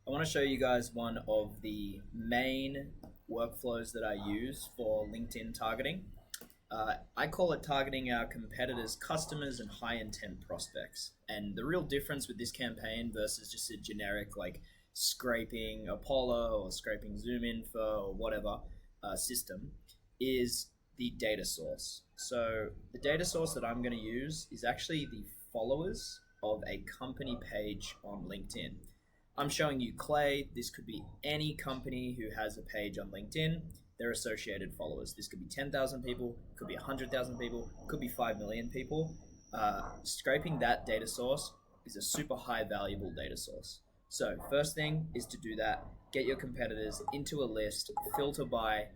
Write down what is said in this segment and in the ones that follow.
I want to show you guys one of the main workflows that I use for LinkedIn targeting. I call it targeting our competitors' customers and high intent prospects. And the real difference with this campaign versus just a generic like scraping Apollo or scraping Zoom Info or whatever system is the data source. So the data source that I'm going to use is actually the followers of a company page on LinkedIn. I'm showing you Clay. This could be any company who has a page on LinkedIn, their associated followers. This could be 10,000 people, could be 100,000 people, could be 5 million people. Scraping that data source is a super high valuable data source. So first thing is to do that, get your competitors into a list, filter by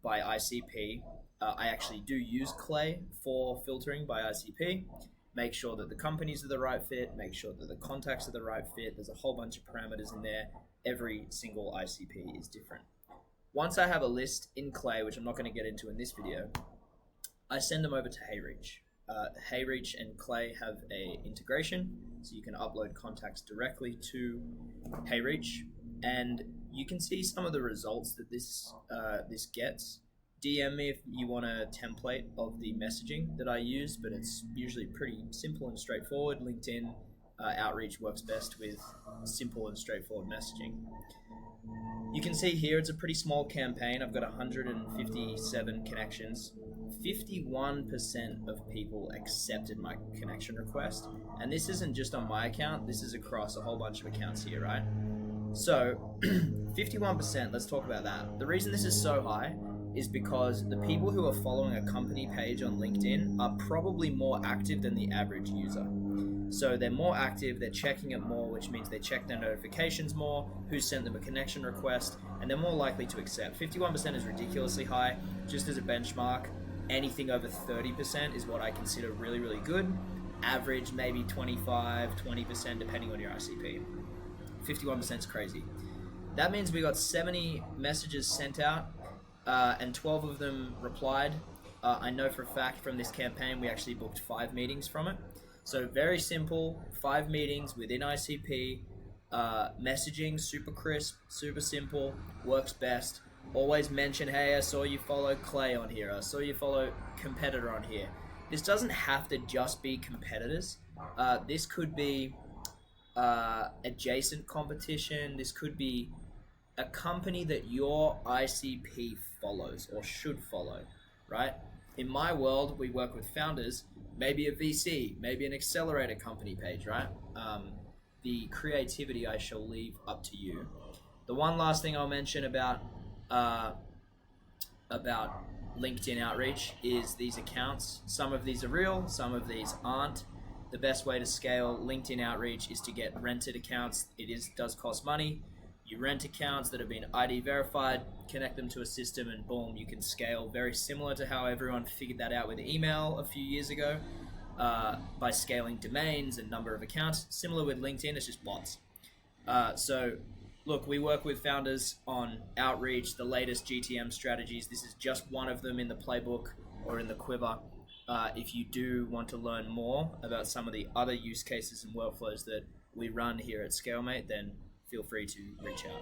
ICP. I actually do use Clay for filtering by ICP. Make sure that the companies are the right fit, make sure that the contacts are the right fit. There's a whole bunch of parameters in there. Every single ICP is different. Once I have a list in Clay, which I'm not going to get into in this video, I send them over to HeyReach. HeyReach and Clay have a integration, so you can upload contacts directly to HeyReach, and you can see some of the results that this gets. DM me if you want a template of the messaging that I use, but it's usually pretty simple and straightforward. LinkedIn outreach works best with simple and straightforward messaging. You can see here it's a pretty small campaign. I've got 157 connections. 51% of people accepted my connection request, and this isn't just on my account, this is across a whole bunch of accounts here, right? So 51%, let's talk about that. The reason this is so high is because the people who are following a company page on LinkedIn are probably more active than the average user. So they're more active, they're checking it more, which means they check their notifications more, who sent them a connection request, and they're more likely to accept. 51% is ridiculously high. Just as a benchmark, anything over 30% is what I consider really, really good. Average, maybe 25, 20%, depending on your ICP. 51% is crazy. That means we got 70 messages sent out, and 12 of them replied. I know for a fact from this campaign we actually booked 5 meetings from it. So very simple, 5 meetings within ICP. Messaging, super crisp, super simple, works best. Always mention, hey, I saw you follow Clay on here. I saw you follow competitor on here. This doesn't have to just be competitors. This could be adjacent competition. This could be a company that your ICP follows or should follow, right? In my world, we work with founders, maybe a VC, maybe an accelerator company page, right? The creativity I shall leave up to you. The one last thing I'll mention about LinkedIn outreach is these accounts. Some of these are real, some of these aren't. The best way to scale LinkedIn outreach is to get rented accounts. Does cost money. You rent accounts that have been ID verified, connect them to a system, and boom, you can scale. Very similar to how everyone figured that out with email a few years ago, by scaling domains and number of accounts. Similar with LinkedIn, it's just bots. So look, we work with founders on outreach, the latest GTM strategies. This is just one of them in the playbook or in the quiver. If you do want to learn more about some of the other use cases and workflows that we run here at ScaleMate, then feel free to reach out.